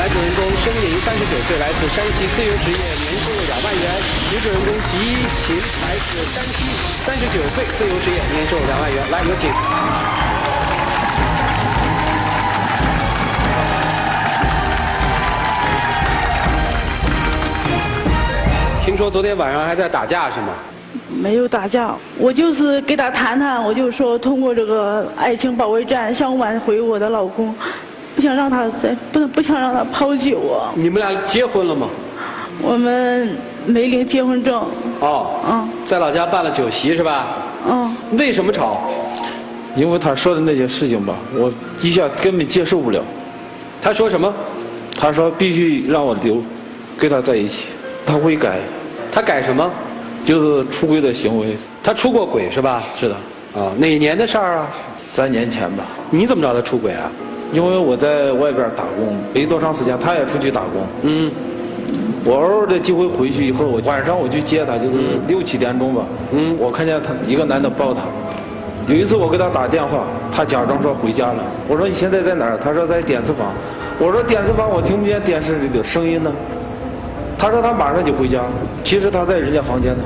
男主人公申莹39岁，来自山西，自由职业，年收入2万元。女主人公吉琴来自山西，39岁，自由职业，年收入2万元。来，有请。听说昨天晚上还在打架是吗？没有打架，我就是给他谈谈，我就说通过这个爱情保卫战想挽回我的老公，不想让他不想让他抛弃我。你们俩结婚了吗？我们没领结婚证。哦，在老家办了酒席是吧？为什么吵？因为他说的那些事情吧，我一下根本接受不了。他说什么？他说必须让我跟他在一起，他会改。他改什么？就是出轨的行为。他出过轨是吧？是的。哪年的事儿啊？3年前吧。你怎么知道他出轨啊？因为我在外边打工，没多长时间，他也出去打工。我偶尔的机会回去以后，晚上我去接他，就是6、7点钟吧。我看见他一个男的抱他。有一次我给他打电话，他假装说回家了。我说你现在在哪儿？他说在电视房。我说电视房我听不见电视里的声音呢。他说他马上就回家，其实他在人家房间呢。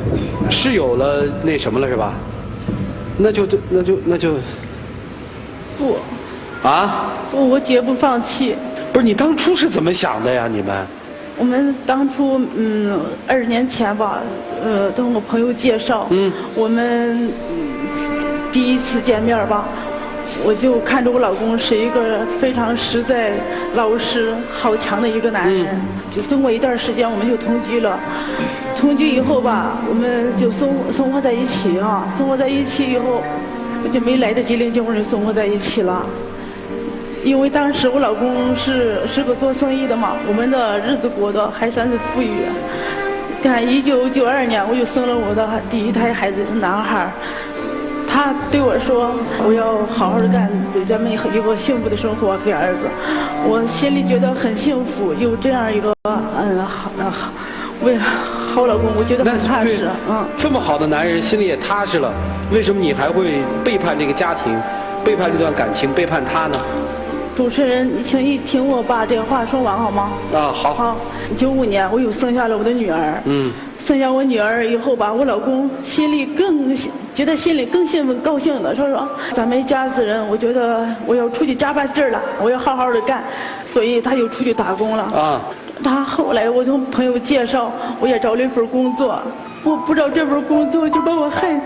是有了那什么了是吧？那就不。不，我绝不放弃。不是你当初是怎么想的呀？你们？我们当初20年前吧，等我朋友介绍，我们第一次见面吧，我就看着我老公是一个非常实在、老实、好强的一个男人。就经过一段时间，我们就同居了。同居以后吧，我们就生活在一起啊。生活在一起以后，我就没来得及领结婚证，生活在一起了。因为当时我老公是个做生意的嘛，我们的日子过得还算是富裕。看1992年我就生了我的第一胎孩子，男孩。他对我说：“我要好好的干，对咱们有个幸福的生活给儿子。”我心里觉得很幸福，有这样一个好老公，我觉得很踏实。这么好的男人，心里也踏实了。为什么你还会背叛这个家庭，背叛这段感情，背叛他呢？主持人，请你听我把这个话说完好吗？好。95年我又生下了我的女儿。生下我女儿以后吧，我老公心里更兴奋高兴的说咱们一家子人，我觉得我要出去加把劲儿了，我要好好的干，所以他又出去打工了。他后来我从朋友介绍，我也找了一份工作，我不知道这份工作就把我害。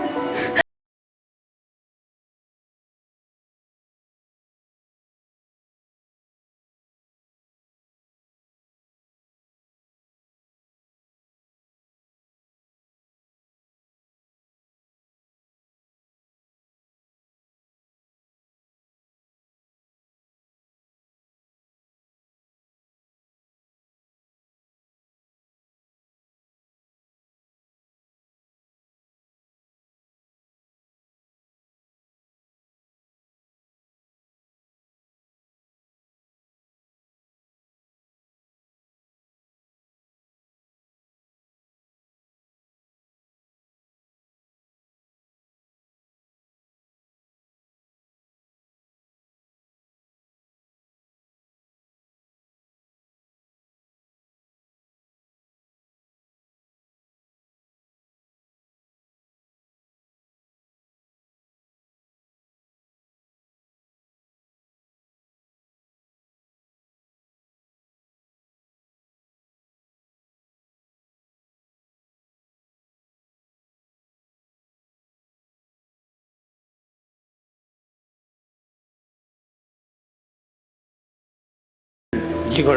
一个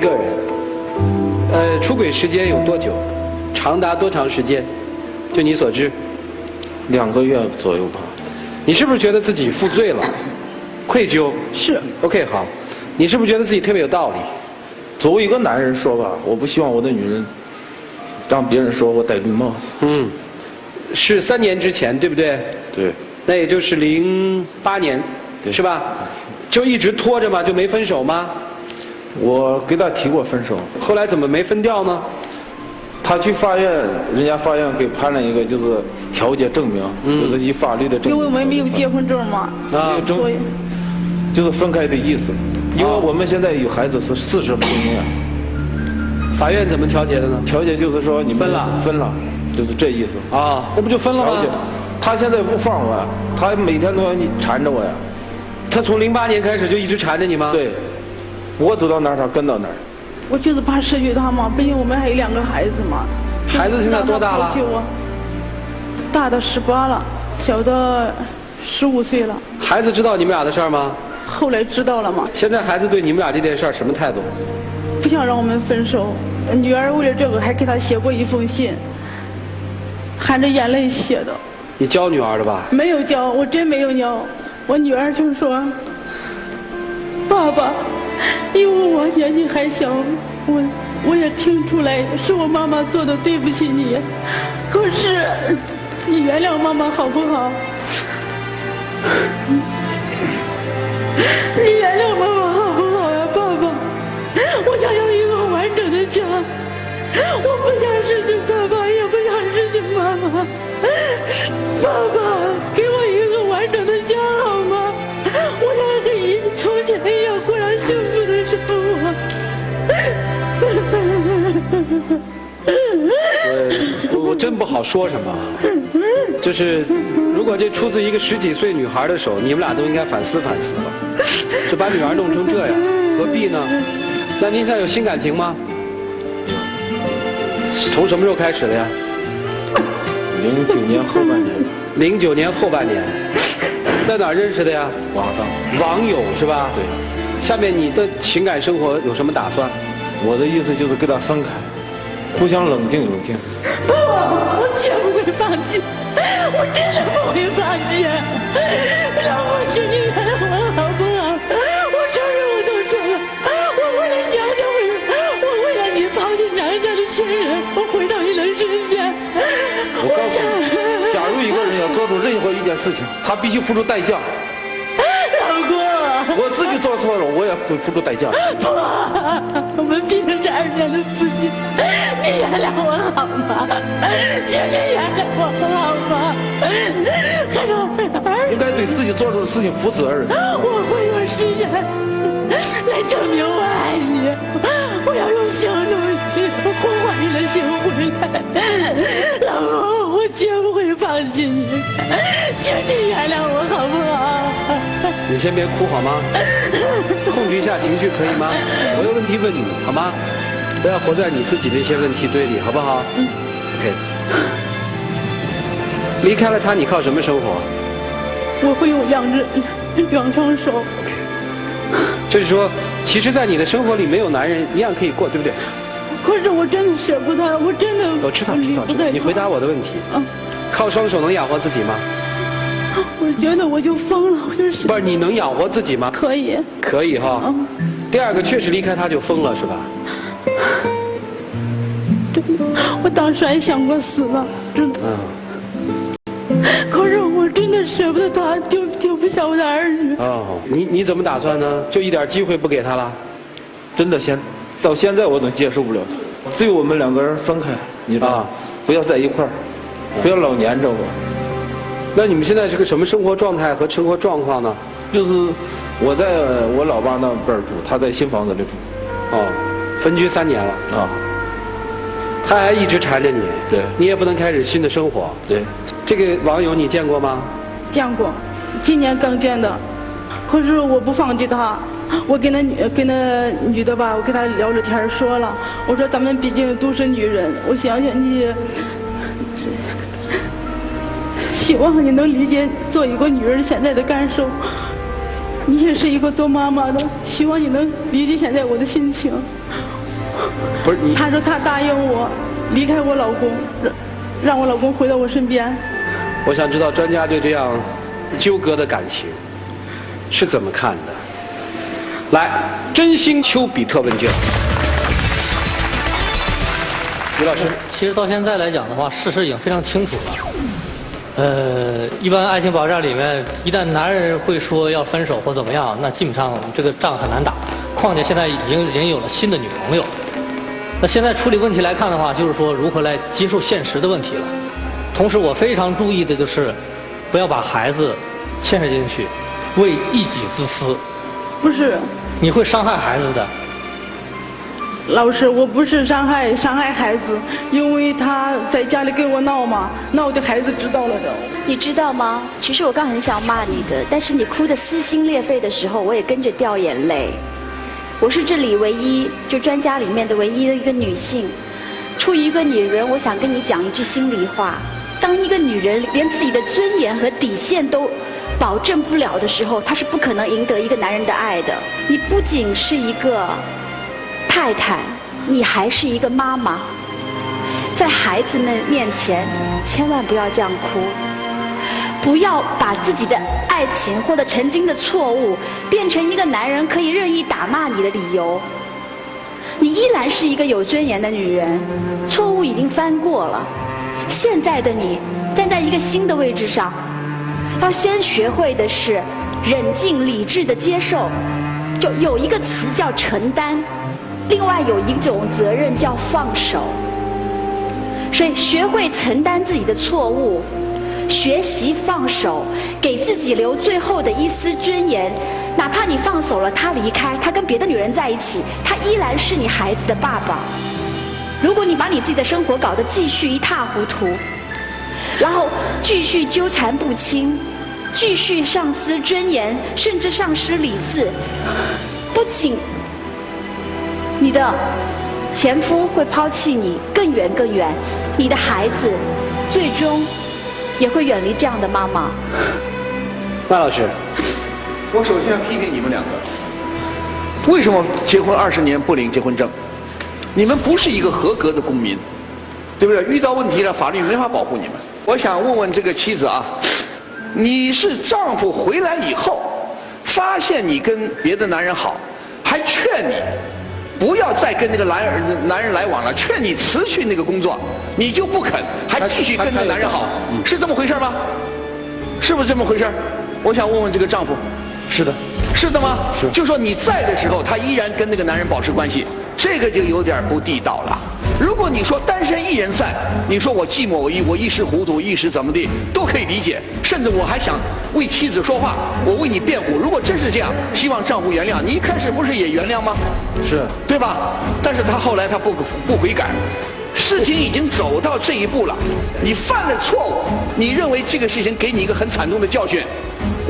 人，出轨时间有多久？长达多长时间？就你所知，2个月左右吧。你是不是觉得自己负罪了？愧疚？是。OK， 好。你是不是觉得自己特别有道理？作为一个男人说吧，我不希望我的女人让别人说我戴绿帽子。是3年之前，对不对？对。那也就是08年，是吧？就一直拖着吗？就没分手吗？我给他提过分手，后来怎么没分掉呢？他去法院，人家法院给判了一个就是调解证明，就是以法律的证明。因为我们没有结婚证嘛，所以就是分开的意思。因为我们现在有孩子是40婚姻啊。法院怎么调解的呢？调解就是说你们分了，就是这意思。啊，那不就分了吗？他现在不放我呀，他每天都要你缠着我呀。他从08年开始就一直缠着你吗？对，我走到哪儿他跟到哪儿。我就是怕失去他嘛，毕竟我们还有2个孩子嘛。孩子现在多大了？大的18了，小的15岁了。孩子知道你们俩的事儿吗？后来知道了嘛。现在孩子对你们俩这件事儿什么态度？不想让我们分手。女儿为了这个还给他写过一封信，含着眼泪写的。你教女儿的吧？没有教，我真没有教。我女儿就说：“爸爸，因为我年纪还小，我也听出来是我妈妈做的对不起你，可是你原谅妈妈好不好？你原谅妈妈好不好呀，爸爸？我想要一个完整的家，我不想失去爸爸，也不想失去妈妈。爸爸，给我一个完整的家好吗？我想和从前一样过上幸福的生活。我真不好说什么，就是如果这出自一个10几岁女孩的手，你们俩都应该反思反思了。就把女儿弄成这样，何必呢？那您现在有新感情吗？从什么时候开始的呀09年后半年。09年后半年，在哪儿认识的呀？网上。网友是吧？对。下面你的情感生活有什么打算？我的意思就是跟他分开，互相冷静冷静。不，我绝不会放弃，我真的不会放弃。让我请你原谅我好不好？我承认我做错了，我为了娘家我为了你抛弃娘家的亲人，我回到你的身边。我告诉你，假如一个人要做出任何一件事情，他必须付出代价。老公，我自己做错了，我也会付出代价。不，我们毕竟是2年的夫妻，你原谅我好吗？请你原谅我好吗？可是应该对自己做出的事情负责任。我会用誓言来证明我爱你，我要用行动去呼唤你的心回来。老公，我绝不会放弃你，请你原谅我好不好？你先别哭好吗？控制一下情绪可以吗？我有问题问你好吗？不要活在你自己的一些问题堆里，好不好？OK。离开了他，你靠什么生活？我会用2双手。OK。就是说，其实，在你的生活里没有男人一样可以过，对不对？可是我真的舍不得，我真的。我知道。你回答我的问题。靠双手能养活自己吗？我觉得我就疯了，我就是。不是，你能养活自己吗？可以。可以哈。第二个，确实离开他就疯了，是吧？对，我当时还想过死了，真的。可是我真的舍不得他，丢不下我的儿女。你怎么打算呢？就一点机会不给他了？真的到现在我都接受不了他。只有我们2个人分开，你知道吗？不要在一块儿，不要老黏着我。那你们现在是个什么生活状态和生活状况呢？就是我在我老爸那边住，他在新房子里住。分居3年了啊。他还一直缠着你，对，你也不能开始新的生活。对，这个网友你见过吗？见过，今年刚见的。可是我不放弃他，我跟那女的吧，我跟她聊着天说了，我说咱们毕竟都是女人，我相信你，希望你能理解做一个女人现在的感受。你也是一个做妈妈的，希望你能理解现在我的心情。不是你，他说他答应我离开我老公，让我老公回到我身边。我想知道专家对这样纠葛的感情是怎么看的？来，真心丘比特问卷。于老师，其实到现在来讲的话，事实已经非常清楚了。一般爱情保障里面，一旦男人会说要分手或怎么样，那基本上这个仗很难打。况且现在已经有了新的女朋友。那现在处理问题来看的话，就是说如何来接受现实的问题了。同时，我非常注意的就是，不要把孩子牵扯进去，为一己之私不是。你会伤害孩子的。老师，我不是伤害孩子，因为他在家里跟我闹嘛，闹的孩子知道了的。你知道吗？其实我刚很想骂你的，但是你哭得撕心裂肺的时候，我也跟着掉眼泪。我是这里唯一，就专家里面的唯一的一个女性。出于一个女人，我想跟你讲一句心里话：当一个女人连自己的尊严和底线都保证不了的时候，她是不可能赢得一个男人的爱的。你不仅是一个太太，你还是一个妈妈，在孩子们面前千万不要这样哭，不要把自己的爱情或者曾经的错误变成一个男人可以任意打骂你的理由。你依然是一个有尊严的女人，错误已经翻过了，现在的你站在一个新的位置上，要先学会的是冷静理智的接受。就有一个词叫承担，另外有一种责任叫放手。所以学会承担自己的错误，学习放手，给自己留最后的一丝尊严。哪怕你放手了，他离开，他跟别的女人在一起，他依然是你孩子的爸爸。如果你把你自己的生活搞得继续一塌糊涂，然后继续纠缠不清，继续丧失尊严，甚至丧失理智，不仅你的前夫会抛弃你更远更远，你的孩子最终也会远离这样的妈妈。麦老师，我首先要批评你们两个，为什么结婚20年不领结婚证？你们不是一个合格的公民，对不对？遇到问题了，法律没法保护你们。我想问问这个妻子啊，你是丈夫回来以后，发现你跟别的男人好，还劝你不要再跟那个男人来往了，劝你辞去那个工作，你就不肯，还继续跟那个男人好，是这么回事吗？是不是这么回事？我想问问这个丈夫。是的，是的吗？是。就说你在的时候，他依然跟那个男人保持关系，这个就有点不地道了。如果你说单身一人在，你说我寂寞，我一时糊涂，一时怎么地都可以理解，甚至我还想为妻子说话，我为你辩护。如果真是这样，希望丈夫原谅你。一开始不是也原谅吗？是，对吧？但是他后来他不悔改。事情已经走到这一步了，你犯了错误，你认为这个事情给你一个很惨痛的教训。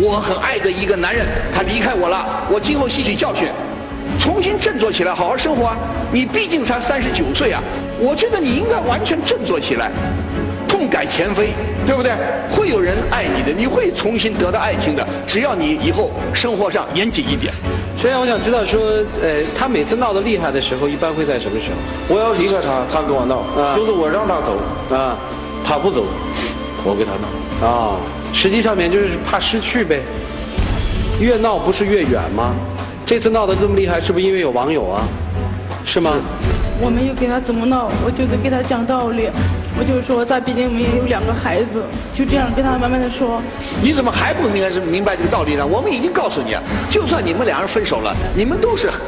我很爱的一个男人，他离开我了，我今后吸取教训，重新振作起来，好好生活啊！你毕竟才39岁啊，我觉得你应该完全振作起来，痛改前非，对不对？会有人爱你的，你会重新得到爱情的，只要你以后生活上严谨一点。实际上，我想知道说，他每次闹得厉害的时候，一般会在什么时候？我要离开他，他跟我闹，就是我让他走，他不走，我跟他闹。实际上面就是怕失去呗。越闹不是越远吗？这次闹得这么厉害，是不是因为有网友啊？是吗？我没有跟他怎么闹，我就是跟他讲道理。我就说在北京我们也有2个孩子，就这样跟他慢慢的说。你怎么还不明白这个道理呢？我们已经告诉你了，就算你们2人分手了，你们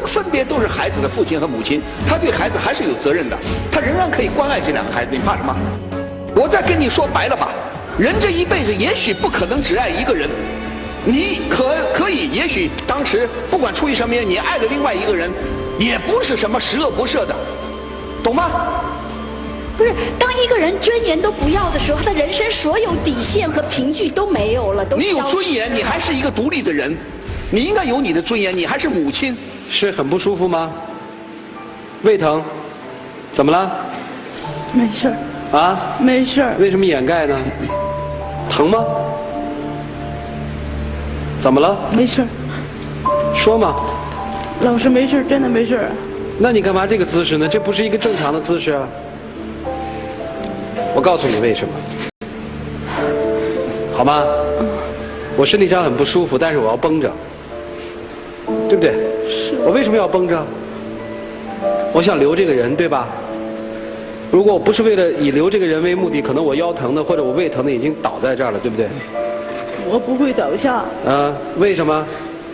分别都是孩子的父亲和母亲，他对孩子还是有责任的，他仍然可以关爱这2个孩子，你怕什么？我再跟你说白了吧，人这一辈子也许不可能只爱一个人，你可以，也许当时不管出于什么原因，你爱了另外一个人，也不是什么十恶不赦的，懂吗？不是，当一个人尊严都不要的时候，他的人生所有底线和凭据都没有了，都你有尊严，你还是一个独立的人，你应该有你的尊严，你还是母亲。是很不舒服吗？胃疼？怎么了？没事儿。啊？没事儿。为什么掩盖呢？疼吗？怎么了？没事儿。说嘛。老师没事儿，真的没事儿。那你干嘛这个姿势呢？这不是一个正常的姿势啊！我告诉你为什么，好吗？我身体上很不舒服，但是我要绷着，对不对？是。我为什么要绷着？我想留这个人，对吧？如果我不是为了以留这个人为目的，可能我腰疼的或者我胃疼的已经倒在这儿了，对不对？我不会倒下。为什么？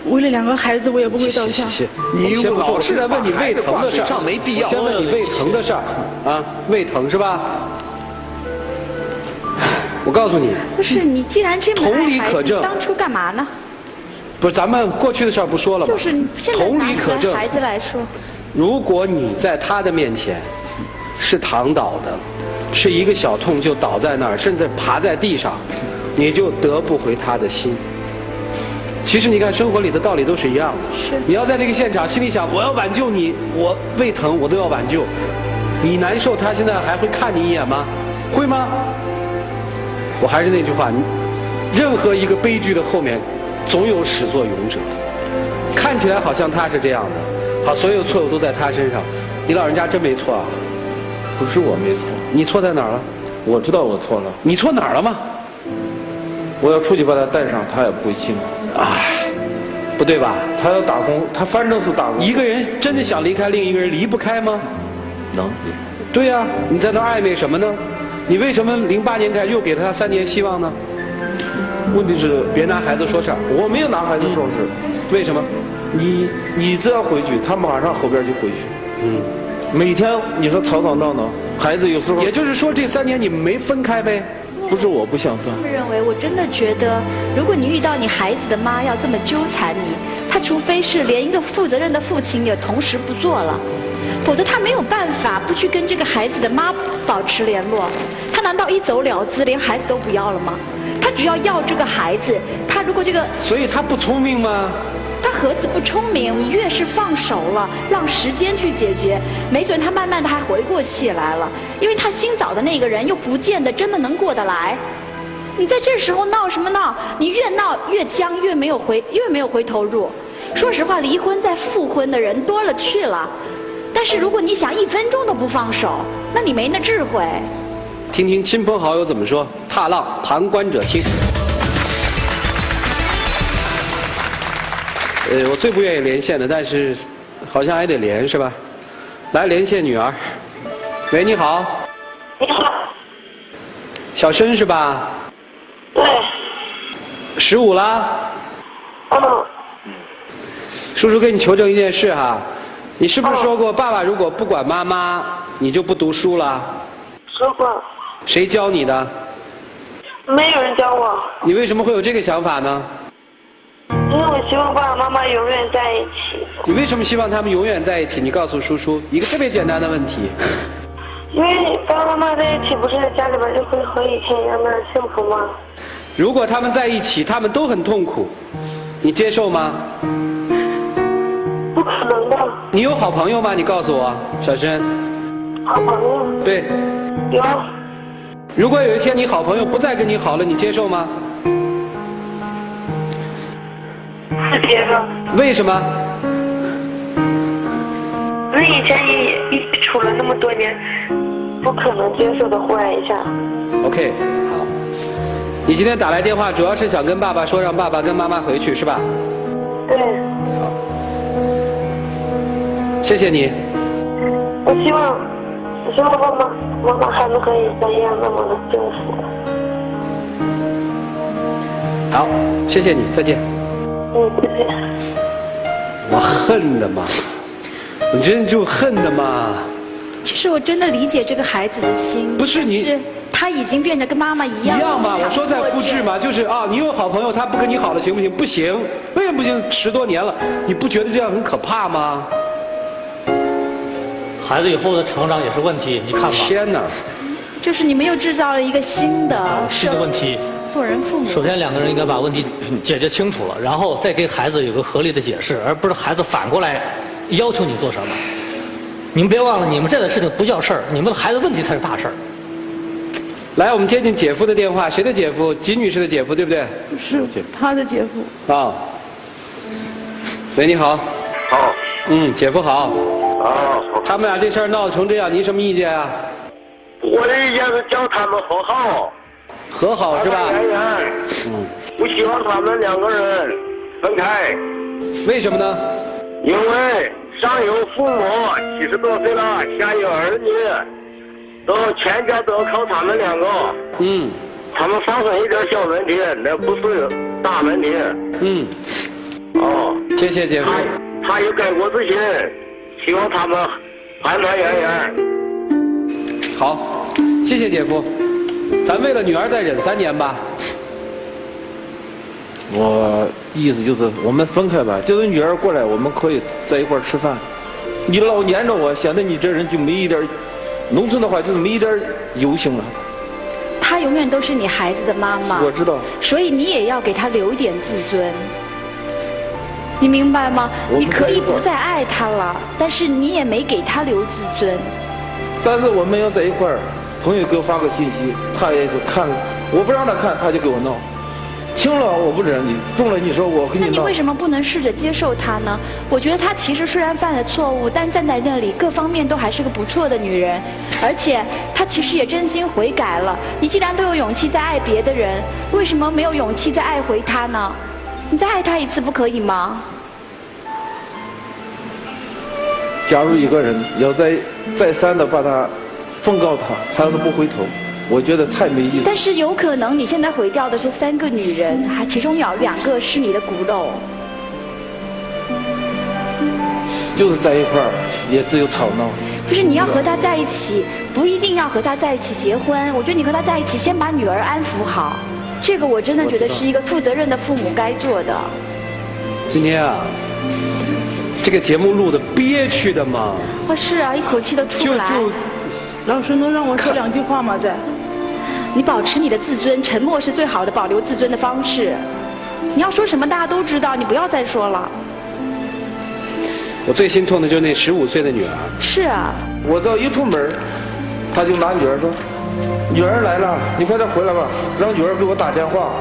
为了2个孩子，我也不会倒下。你我是在问你胃疼的事儿，没必要。先问你胃疼的事儿，胃疼是吧？我告诉你，不是你既然这么爱孩子，当初干嘛呢？不是，咱们过去的事儿不说了吗？就是现在同拿理可证。孩子来说，如果你在他的面前是躺倒的，是一个小痛就倒在那儿，甚至爬在地上，你就得不回他的心。其实你看，生活里的道理都是一样的。是你要在这个现场，心里想我要挽救你，我胃疼我都要挽救，你难受，他现在还会看你一眼吗？会吗？我还是那句话，任何一个悲剧的后面，总有始作俑者。看起来好像他是这样的，好，所有错误都在他身上，你老人家真没错啊。不是我没错，你错在哪儿了？我知道我错了。你错哪儿了吗？我要出去把他带上，他也不会信我。哎，不对吧？他要打工，他反正是打工。一个人真的想离开另一个人，离不开吗？能。对呀、你在那儿暧昧什么呢？你为什么08年开始又给他3年希望呢？问题是别拿孩子说事儿。我没有拿孩子说事，为什么？你只要回去，他马上后边就回去。嗯，每天你说吵吵闹闹，孩子有时候也就是说这3年你们没分开呗？不是我不想断。我认为，我真的觉得，如果你遇到你孩子的妈要这么纠缠你，他除非是连一个负责任的父亲也同时不做了，否则他没有办法不去跟这个孩子的妈保持联络。他难道一走了之，连孩子都不要了吗？他只要这个孩子，他如果这个，所以他不聪明吗？他何止不聪明？你越是放手了，让时间去解决，没准他慢慢的还回过气来了。因为他新找的那个人又不见得真的能过得来。你在这时候闹什么闹？你越闹越僵，越没有回头路。说实话，离婚再复婚的人多了去了。但是如果你想1分钟都不放手，那你没那智慧。听听亲朋好友怎么说。踏浪，旁观者清。我最不愿意连线的，但是好像还得连是吧？来连线女儿。喂，你好。你好。小申是吧对。15啦。嗯。叔叔跟你求证一件事哈，你是不是说过爸爸如果不管妈妈，你就不读书了？说过。谁教你的？没有人教我。你为什么会有这个想法呢？因为我希望爸爸妈妈永远在一起。你为什么希望他们永远在一起？你告诉叔叔一个特别简单的问题。因为爸爸妈妈在一起，不是家里边就会和以前一样的幸福吗？如果他们在一起，他们都很痛苦，你接受吗？不可能的。你有好朋友吗？你告诉我，小申。好朋友？对。有。如果有一天你好朋友不再跟你好了，你接受吗？不接受。为什么？那以前也处了那么多年，不可能接受的，忽然一下。OK， 好。你今天打来电话，主要是想跟爸爸说，让爸爸跟妈妈回去，是吧？对。好。谢谢你。我希望妈妈还能和以前一样那么的幸福。好，谢谢你，再见。再见。我恨的嘛，我真就恨的嘛。其实我真的理解这个孩子的心。不是你，是他已经变得跟妈妈一样。一样嘛？我说在复制嘛，就是啊，你有好朋友，他不跟你好了，行不行？不行，为什么不行？10多年了，你不觉得这样很可怕吗？孩子以后的成长也是问题，你看吧。天哪！就是你们又制造了一个新的问题。做人父母。首先2个人应该把问题解决清楚了，然后再给孩子有个合理的解释，而不是孩子反过来要求你做什么。你们别忘了，你们这的事情不叫事儿，你们的孩子问题才是大事儿。来，我们接进姐夫的电话，谁的姐夫？吉女士的姐夫，对不对？是他的姐夫。啊。喂，你好。好。姐夫好。啊。他们俩这事儿闹成这样，您什么意见啊？我的意见是叫他们和好。和好是吧？不希望他们2个人分开。为什么呢？因为上有父母70多岁了，下有儿女，都全家都靠他们2个。他们发生一点小问题，那不是大问题。谢谢姐夫。他有改过自新，希望他们团团圆圆。好，谢谢姐夫。咱为了女儿再忍3年吧。我意思就是我们分开吧，就是女儿过来，我们可以在一块儿吃饭。你老黏着我，显得你这人就没一点，农村的话就是没一点油性了。她永远都是你孩子的妈妈，我知道，所以你也要给她留一点自尊。你明白吗？你可以不再爱她了，但是你也没给她留自尊。但是我们要在一块儿，朋友给我发个信息，他也是看，我不让他看，他就给我闹。轻了我不忍你，重了你说我跟你闹。那你为什么不能试着接受她呢？我觉得她其实虽然犯了错误，但站在那里各方面都还是个不错的女人，而且她其实也真心悔改了。你既然都有勇气在爱别的人，为什么没有勇气再爱回她呢？你再爱她一次不可以吗？假如一个人要再三的把他奉告他要是不回头，我觉得太没意思。但是有可能你现在毁掉的是3个女人，还其中有2个是你的骨肉。就是在一块儿，也只有吵闹。不是你要和他在一起，不一定要和他在一起结婚。我觉得你和他在一起，先把女儿安抚好，这个我真的觉得是一个负责任的父母该做的。今天啊，这个节目录的憋屈的嘛。是啊，一口气都出不来。老师能让我说2句话吗？你保持你的自尊，沉默是最好的保留自尊的方式。你要说什么大家都知道，你不要再说了。我最心痛的就是那15岁的女儿。是啊。我这一出门，他就拿女儿说：“女儿来了，你快点回来吧，让女儿给我打电话。”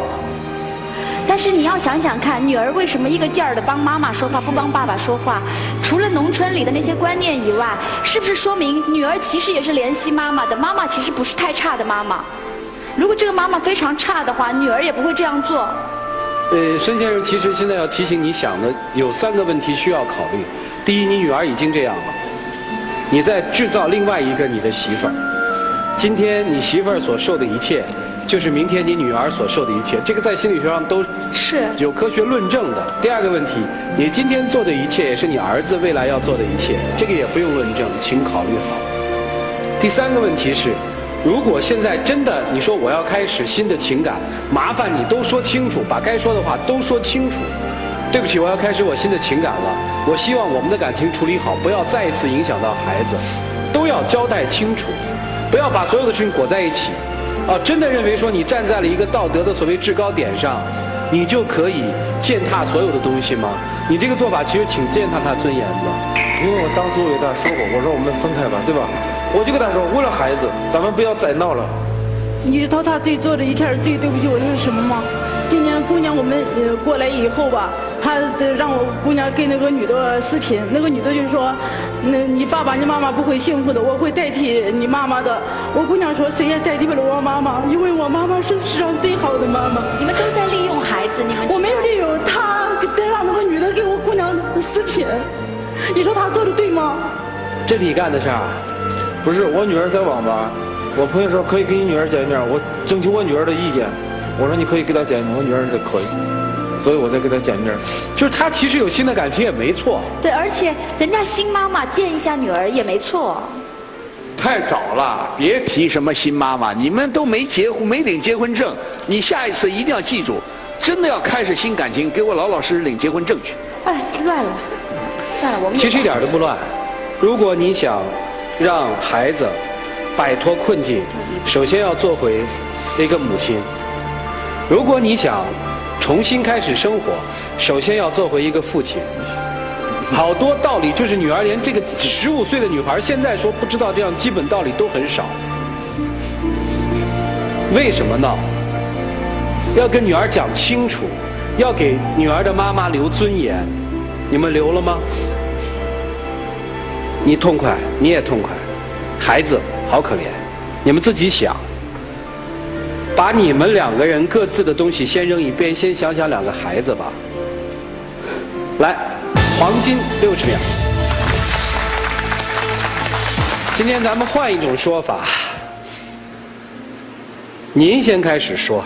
但是你要想想看，女儿为什么一个劲儿的帮妈妈说话，不帮爸爸说话？除了农村里的那些观念以外，是不是说明女儿其实也是怜惜妈妈的？妈妈其实不是太差的妈妈。如果这个妈妈非常差的话，女儿也不会这样做。申先生，其实现在要提醒你想的有3个问题需要考虑。第一，你女儿已经这样了，你在制造另外一个你的媳妇儿。今天你媳妇儿所受的一切，就是明天你女儿所受的一切，这个在心理学上都是有科学论证的。第2个问题，你今天做的一切也是你儿子未来要做的一切，这个也不用论证，请考虑好。第3个问题是，如果现在真的你说我要开始新的情感，麻烦你都说清楚，把该说的话都说清楚。对不起，我要开始我新的情感了，我希望我们的感情处理好，不要再一次影响到孩子，都要交代清楚，不要把所有的事情裹在一起。真的认为说你站在了一个道德的所谓制高点上，你就可以践踏所有的东西吗？你这个做法其实挺践踏他尊严的。因为我当初给他说过，我说我们分开吧，对吧？我就跟他说，为了孩子，咱们不要再闹了。你知道他最做的一切最对不起我的是什么吗？今年姑娘我们过来以后吧，他让我姑娘跟那个女的视频，那个女的就说，你爸爸你妈妈不会幸福的，我会代替你妈妈的。我姑娘说，谁也代替不了我妈妈，因为我妈妈是世上最好的妈妈。你们都在利用孩子，你们我没有利用他，让那个女的给我姑娘视频，你说他做的对吗？这你干的事儿？不是，我女儿在网吧，我朋友说可以跟你女儿见面，我征求我女儿的意见，我说你可以跟她见面，我女儿说可以，所以我才跟她见面。就是她其实有新的感情也没错。对，而且人家新妈妈见一下女儿也没错。太早了，别提什么新妈妈，你们都没结婚，没领结婚证。你下一次一定要记住，真的要开始新感情，给我老老实实领结婚证去。乱了，算了，我们其实一点都不乱。如果你想让孩子摆脱困境，首先要做回一个母亲；如果你想重新开始生活，首先要做回一个父亲。好多道理就是女儿连这个15岁的女孩现在说不知道这样基本道理都很少。为什么闹？要跟女儿讲清楚，要给女儿的妈妈留尊严。你们留了吗？你痛快，你也痛快，孩子好可怜。你们自己想，把你们2个人各自的东西先扔一边，先想想2个孩子吧。来，黄金60秒。今天咱们换一种说法，您先开始说。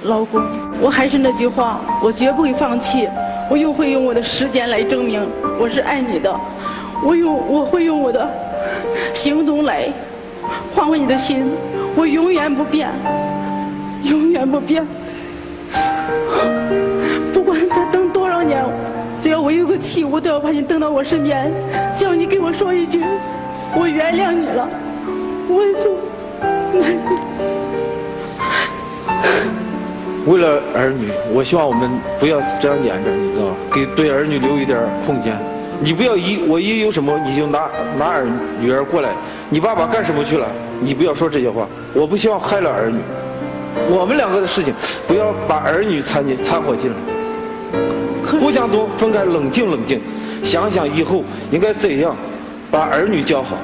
老公，我还是那句话，我绝不会放弃，我又会用我的时间来证明我是爱你的，我会用我的行动来换回你的心，我永远不变，永远不变。不管他等多少年，只要我有个气，我都要把你等到我身边，只要你给我说一句我原谅你了，我就为了儿女，我希望我们不要这样演着，你知道吗？给对儿女留一点空间。你不要我一有什么你就拿女儿过来，你爸爸干什么去了？你不要说这些话。我不希望害了儿女。我们两个的事情，不要把儿女掺和进来。互相都分开，冷静，想想以后应该怎样把儿女教好。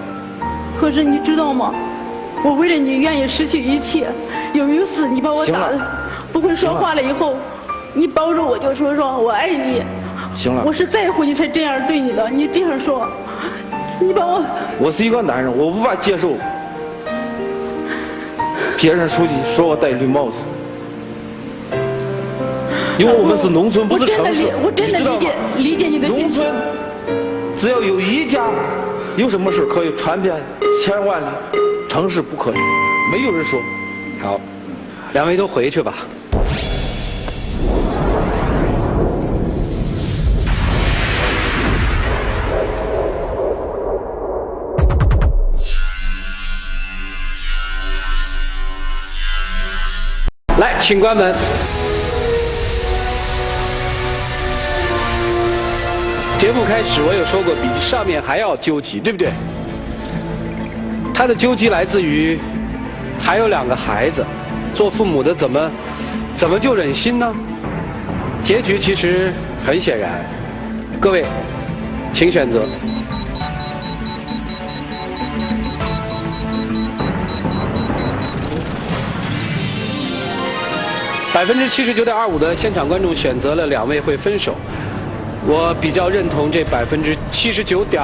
可是你知道吗？我为了你愿意失去一切。有一次你把我打的不会说话了以后，你抱着我就说我爱你。行了，我是在乎你才这样对你的。你这样说，你把我……我是一个男人，我无法接受别人出去说我戴绿帽子，因为我们是农村，不是城市。我真的理解你的心情。农村只要有一家有什么事可以传遍千万里，城市不可以，没有人说。好，两位都回去吧。来，请关门。节目开始，我有说过，比上面还要纠集，对不对？他的纠集来自于还有2个孩子，做父母的怎么就忍心呢？结局其实很显然，各位，请选择。79.25%的现场观众选择了2位会分手，我比较认同这79.25%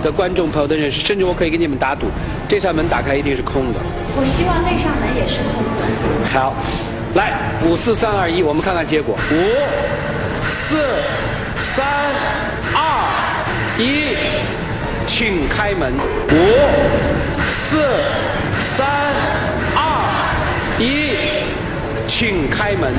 的观众朋友的认识，甚至我可以给你们打赌，这扇门打开一定是空的。我希望那扇门也是空的。好，来，5、4、3、2、1，我们看看结果。5、4、3、2、1，请开门。5、4、3、2、1。请开门。